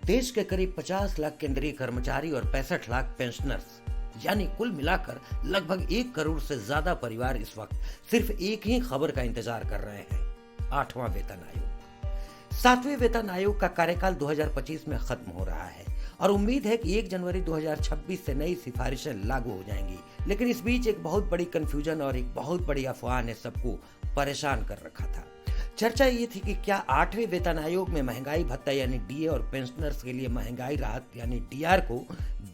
देश के करीब 50 लाख केंद्रीय कर्मचारी और 65 लाख पेंशनर्स यानी कुल मिलाकर लगभग 1 करोड़ से ज्यादा परिवार इस वक्त सिर्फ एक ही खबर का इंतजार कर रहे हैं, 8वां वेतन आयोग। 7वें वेतन आयोग का कार्यकाल 2025 में खत्म हो रहा है और उम्मीद है कि 1 जनवरी 2026 से नई सिफारिशें लागू हो जाएंगी। लेकिन इस बीच एक बहुत बड़ी कंफ्यूजन और एक बहुत बड़ी अफवाह ने सबको परेशान कर रखा था। चर्चा ये थी कि क्या 8वें वेतन आयोग में महंगाई भत्ता यानी डीए और पेंशनर्स के लिए महंगाई राहत यानी डीआर को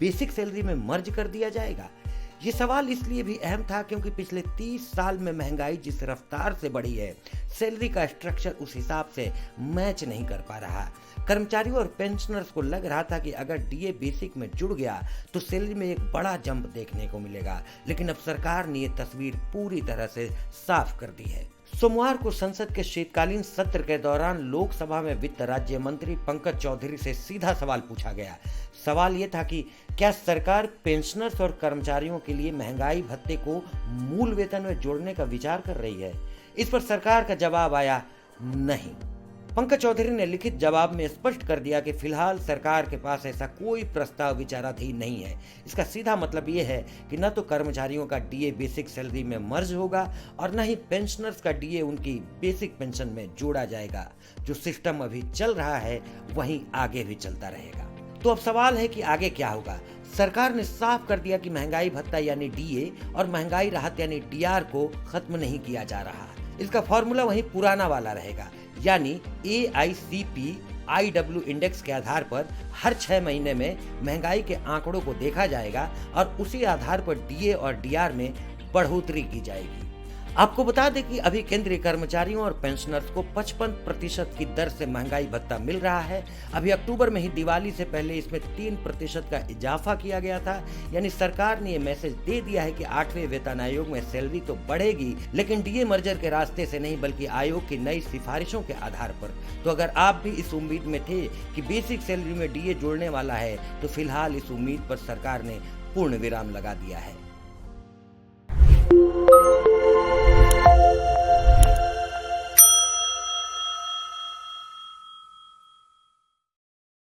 बेसिक सैलरी में मर्ज कर दिया जाएगा। ये सवाल इसलिए भी अहम था क्योंकि पिछले 30 साल में महंगाई जिस रफ्तार से बढ़ी है, सैलरी का स्ट्रक्चर उस हिसाब से मैच नहीं कर पा रहा। कर्मचारियों और पेंशनर्स को लग रहा था कि अगर डीए बेसिक में जुड़ गया तो सैलरी में एक बड़ा जंप देखने को मिलेगा, लेकिन अब सरकार ने ये तस्वीर पूरी तरह से साफ कर दी है। सोमवार को संसद के शीतकालीन सत्र के दौरान लोकसभा में वित्त राज्य मंत्री पंकज चौधरी से सीधा सवाल पूछा गया। सवाल ये था कि क्या सरकार पेंशनर्स और कर्मचारियों के लिए महंगाई भत्ते को मूल वेतन में जोड़ने का विचार कर रही है। इस पर सरकार का जवाब आया नहीं। पंकज चौधरी ने लिखित जवाब में स्पष्ट कर दिया कि फिलहाल सरकार के पास ऐसा कोई प्रस्ताव विचाराधीन नहीं है। इसका सीधा मतलब ये है कि न तो कर्मचारियों का डीए बेसिक सैलरी में मर्ज होगा और न ही पेंशनर्स का डीए उनकी बेसिक पेंशन में जोड़ा जाएगा। जो सिस्टम अभी चल रहा है वहीं आगे भी चलता रहेगा। तो अब सवाल है कि आगे क्या होगा। सरकार ने साफ कर दिया कि महंगाई भत्ता यानी डीए और महंगाई राहत यानी डीआर को खत्म नहीं किया जा रहा। इसका फॉर्मूला वही पुराना वाला रहेगा, यानी AICPIW इंडेक्स के आधार पर हर 6 महीने में महंगाई के आंकड़ों को देखा जाएगा और उसी आधार पर डीए और डीआर में बढ़ोतरी की जाएगी। आपको बता दें कि अभी केंद्रीय कर्मचारियों और पेंशनर्स को 55% की दर से महंगाई भत्ता मिल रहा है। अभी अक्टूबर में ही दिवाली से पहले इसमें 3% का इजाफा किया गया था। यानी सरकार ने ये मैसेज दे दिया है कि 8वें वेतन आयोग में सैलरी तो बढ़ेगी, लेकिन डीए मर्जर के रास्ते से नहीं बल्कि आयोग की नई सिफारिशों के आधार पर। तो अगर आप भी इस उम्मीद में थे कि बेसिक सैलरी में डीए जोड़ने वाला है, तो फिलहाल इस उम्मीद पर सरकार ने पूर्ण विराम लगा दिया है।